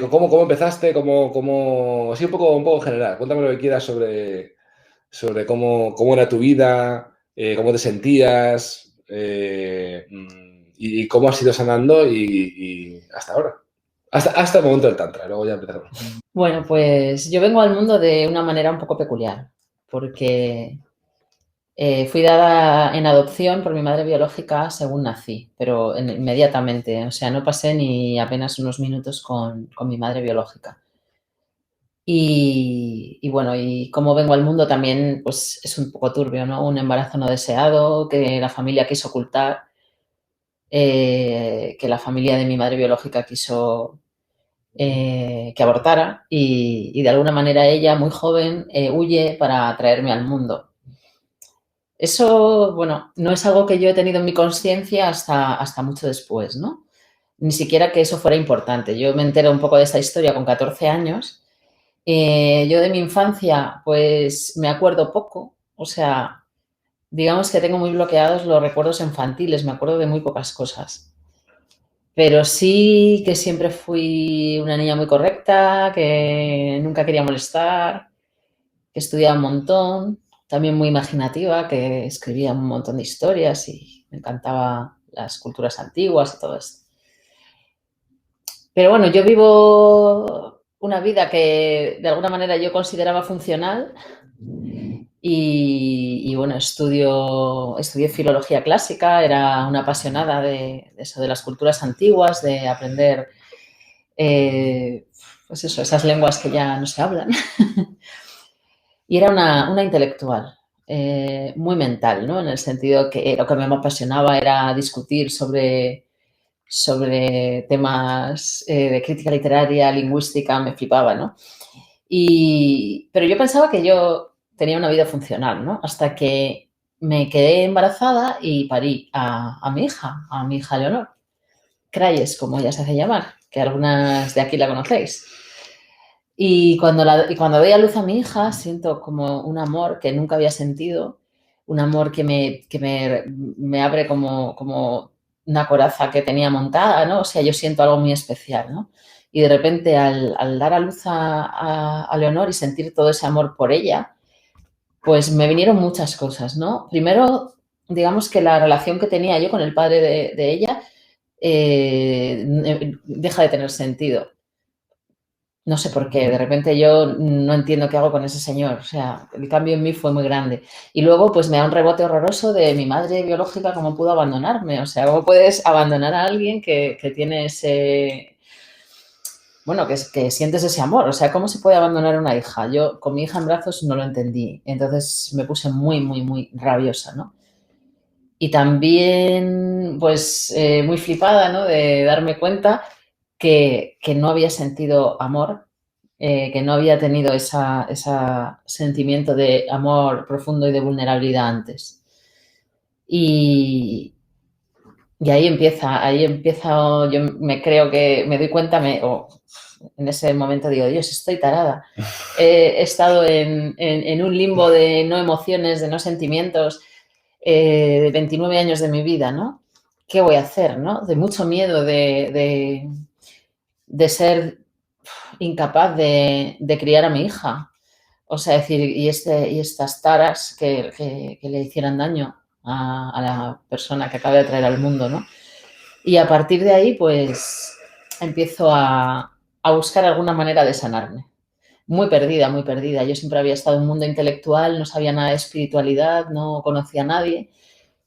¿Cómo empezaste? Sí, un poco en general. Cuéntame lo que quieras sobre cómo era tu vida, cómo te sentías, y cómo has ido sanando y hasta ahora. Hasta el momento del Tantra, luego ya empezaremos. Bueno, pues yo vengo al mundo de una manera un poco peculiar, porque fui dada en adopción por mi madre biológica según nací, pero inmediatamente, o sea, no pasé ni apenas unos minutos con mi madre biológica. Y bueno, y como vengo al mundo también, pues es un poco turbio, ¿no? Un embarazo no deseado que la familia quiso ocultar, que la familia de mi madre biológica quiso que abortara y de alguna manera ella, muy joven, huye para traerme al mundo. Eso, bueno, no es algo que yo he tenido en mi conciencia hasta mucho después, ¿no? Ni siquiera que eso fuera importante. Yo me entero un poco de esta historia con 14 años. Yo de mi infancia, pues me acuerdo poco, o sea, digamos que tengo muy bloqueados los recuerdos infantiles, me acuerdo de muy pocas cosas. Pero sí que siempre fui una niña muy correcta, que nunca quería molestar, que estudiaba un montón, también muy imaginativa, que escribía un montón de historias y me encantaba las culturas antiguas y todo esto. Pero bueno, yo vivo una vida que de alguna manera yo consideraba funcional y bueno, estudié filología clásica, era una apasionada de eso, de las culturas antiguas, de aprender pues eso, esas lenguas que ya no se hablan. Y era una intelectual, muy mental, ¿no? En el sentido que lo que me apasionaba era discutir sobre temas de crítica literaria, lingüística, me flipaba, ¿no? Pero yo pensaba que yo tenía una vida funcional, ¿no? Hasta que me quedé embarazada y parí a mi hija Leonor. Crayes, como ella se hace llamar, que algunas de aquí la conocéis. Y cuando doy a luz a mi hija, siento como un amor que nunca había sentido, un amor que me abre como una coraza que tenía montada, ¿no? O sea, yo siento algo muy especial, ¿no? Y de repente, al dar a luz a Leonor y sentir todo ese amor por ella, pues me vinieron muchas cosas, ¿no? Primero, digamos que la relación que tenía yo con el padre de ella deja de tener sentido. No sé por qué, de repente yo no entiendo qué hago con ese señor, o sea, el cambio en mí fue muy grande. Y luego pues me da un rebote horroroso de mi madre biológica, cómo pudo abandonarme, o sea, cómo puedes abandonar a alguien que tiene ese, bueno, que sientes ese amor, o sea, ¿cómo se puede abandonar a una hija? Yo con mi hija en brazos no lo entendí, entonces me puse muy, muy, muy rabiosa, ¿no? Y también pues muy flipada, ¿no? De darme cuenta que no había sentido amor, que no había tenido ese sentimiento de amor profundo y de vulnerabilidad antes. Y, y ahí empieza, yo me creo que me doy cuenta, en ese momento digo, Dios, estoy tarada. He estado en un limbo de no emociones, de no sentimientos, de 29 años de mi vida, ¿no? ¿Qué voy a hacer, no? De mucho miedo de ser incapaz de criar a mi hija. O sea, decir, y estas taras que le hicieran daño a la persona que acaba de traer al mundo, ¿no? Y a partir de ahí, pues empiezo a buscar alguna manera de sanarme. Muy perdida, muy perdida. Yo siempre había estado en un mundo intelectual, no sabía nada de espiritualidad, no conocía a nadie.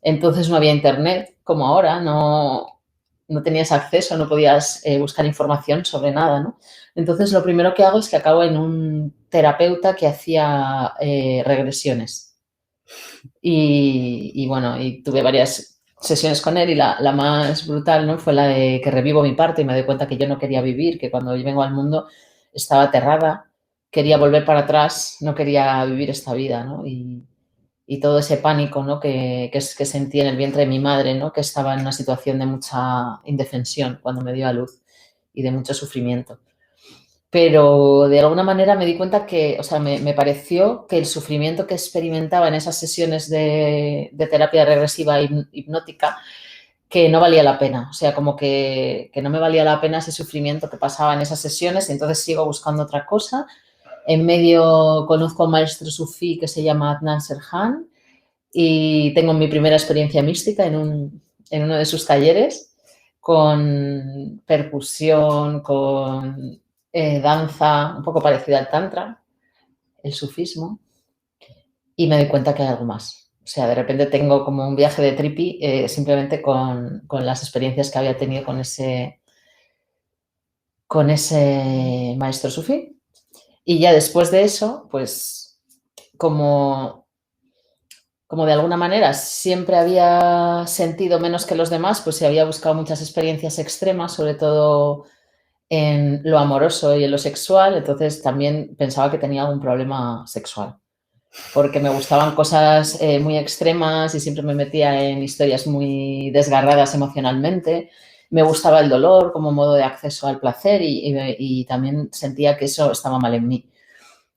Entonces no había internet como ahora, no tenías acceso, no podías buscar información sobre nada, ¿no? Entonces lo primero que hago es que acabo en un terapeuta que hacía regresiones. Bueno, y tuve varias sesiones con él y la más brutal, ¿no? Fue la de que revivo mi parto y me doy cuenta que yo no quería vivir, que cuando yo vengo al mundo estaba aterrada, quería volver para atrás, no quería vivir esta vida, ¿no? Y todo ese pánico, ¿no? Que sentí en el vientre de mi madre, ¿no? Que estaba en una situación de mucha indefensión cuando me dio a luz y de mucho sufrimiento. Pero de alguna manera me di cuenta que, o sea, me pareció que el sufrimiento que experimentaba en esas sesiones de terapia regresiva hipnótica, que no valía la pena, o sea, como que no me valía la pena ese sufrimiento que pasaba en esas sesiones y entonces sigo buscando otra cosa. En medio conozco a un maestro sufí que se llama Adnan Serhan y tengo mi primera experiencia mística en uno de sus talleres con percusión, con danza, un poco parecida al tantra, el sufismo, y me doy cuenta que hay algo más. O sea, de repente tengo como un viaje de trippy simplemente con las experiencias que había tenido con ese maestro sufí. Y ya después de eso, pues como de alguna manera siempre había sentido menos que los demás, pues se había buscado muchas experiencias extremas, sobre todo en lo amoroso y en lo sexual, entonces también pensaba que tenía algún problema sexual, porque me gustaban cosas muy extremas y siempre me metía en historias muy desgarradas emocionalmente. Me gustaba el dolor como modo de acceso al placer y también sentía que eso estaba mal en mí.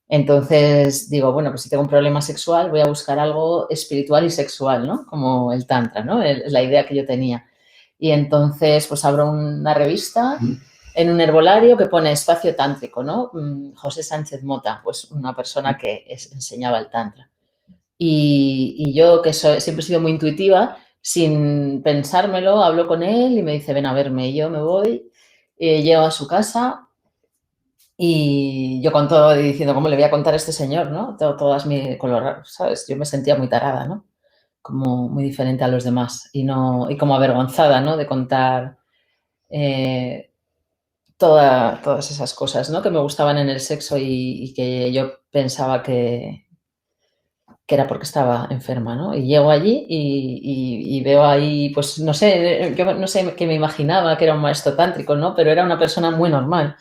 Entonces digo, bueno, pues si tengo un problema sexual voy a buscar algo espiritual y sexual, ¿no? Como el tantra, ¿no? Es la idea que yo tenía. Y entonces pues abro una revista en un herbolario que pone espacio tántrico, ¿no? José Sánchez Mota, pues una persona que enseñaba el tantra. Y yo, que siempre he sido muy intuitiva, sin pensármelo, hablo con él y me dice, ven a verme. Y yo me voy, llego a su casa y yo con todo diciendo, ¿cómo le voy a contar a este señor, no? Todas mis color, ¿sabes? Yo me sentía muy tarada, ¿no? Como muy diferente a los demás y como avergonzada, ¿no? De contar todas esas cosas, ¿no? Que me gustaban en el sexo y que yo pensaba que era porque estaba enferma, ¿no? Y llego allí y veo ahí, pues no sé, yo no sé qué me imaginaba que era un maestro tántrico, ¿no? Pero era una persona muy normal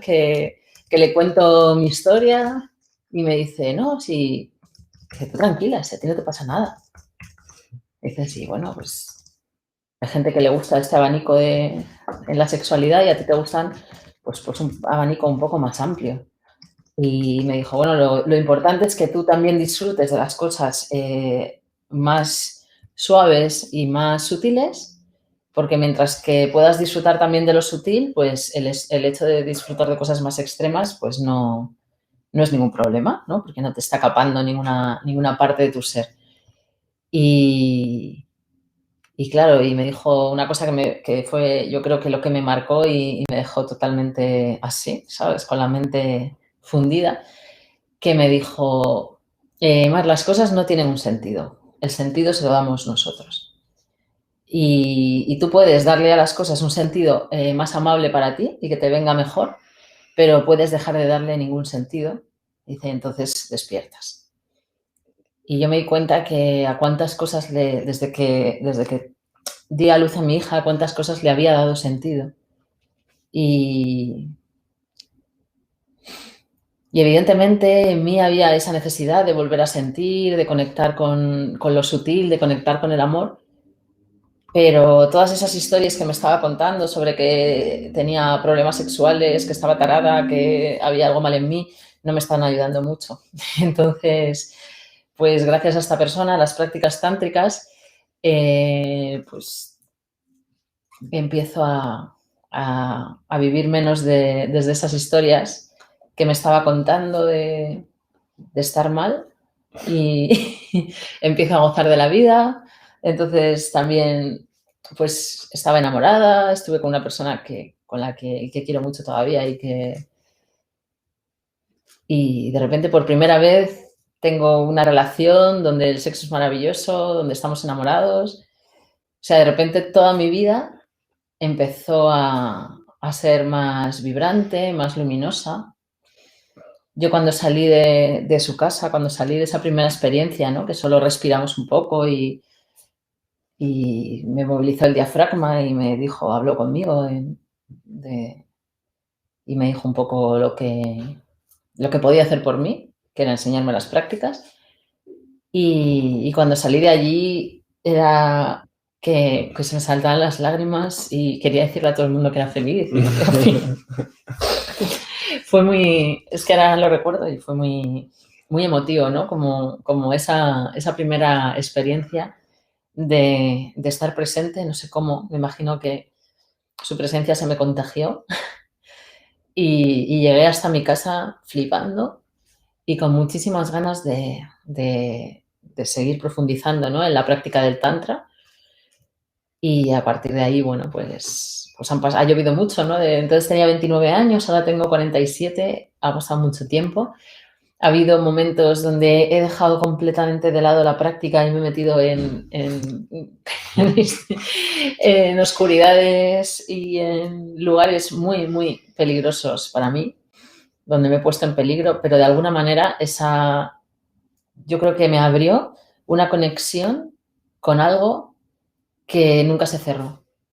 que le cuento mi historia y me dice, no, sí, que tú tranquila, si a ti no te pasa nada. Dice, sí, bueno, pues hay gente que le gusta este abanico en la sexualidad y a ti te gustan pues un abanico un poco más amplio. Y me dijo, bueno, lo importante es que tú también disfrutes de las cosas más suaves y más sutiles, porque mientras que puedas disfrutar también de lo sutil, pues el hecho de disfrutar de cosas más extremas, pues no es ningún problema, ¿no? Porque no te está capando ninguna parte de tu ser. Y claro, y me dijo una cosa que fue, yo creo que lo que me marcó y me dejó totalmente así, ¿sabes? Con la mente fundida, que me dijo, Mar, las cosas no tienen un sentido, el sentido se lo damos nosotros. Y tú puedes darle a las cosas un sentido más amable para ti y que te venga mejor, pero puedes dejar de darle ningún sentido. Dice, entonces despiertas. Y yo me di cuenta que a cuántas cosas desde que di a luz a mi hija, a cuántas cosas le había dado sentido. Y evidentemente en mí había esa necesidad de volver a sentir, de conectar con lo sutil, de conectar con el amor. Pero todas esas historias que me estaba contando sobre que tenía problemas sexuales, que estaba tarada, que había algo mal en mí, no me están ayudando mucho. Entonces, pues gracias a esta persona, a las prácticas tántricas, pues empiezo a vivir menos desde esas historias que me estaba contando de estar mal y empiezo a gozar de la vida. Entonces también pues estaba enamorada, estuve con una persona con la que quiero mucho todavía y de repente por primera vez tengo una relación donde el sexo es maravilloso, donde estamos enamorados. O sea, de repente toda mi vida empezó a ser más vibrante, más luminosa. Yo cuando salí de su casa, cuando salí de esa primera experiencia, ¿no? Que solo respiramos un poco y me movilizó el diafragma y me dijo, habló conmigo y me dijo un poco lo que podía hacer por mí, que era enseñarme las prácticas. Y cuando salí de allí era que se me saltaban las lágrimas y quería decirle a todo el mundo que era feliz. Fue es que ahora lo recuerdo y fue muy emotivo, ¿no? Como esa primera experiencia de estar presente, no sé cómo, me imagino que su presencia se me contagió y llegué hasta mi casa flipando y con muchísimas ganas de seguir profundizando, ¿no?, en la práctica del Tantra. Y a partir de ahí, bueno, pues ha llovido mucho, ¿no? Entonces tenía 29 años, ahora tengo 47, ha pasado mucho tiempo. Ha habido momentos donde he dejado completamente de lado la práctica y me he metido en oscuridades y en lugares muy, muy peligrosos para mí, donde me he puesto en peligro, pero de alguna manera yo creo que me abrió una conexión con algo que nunca se cerró.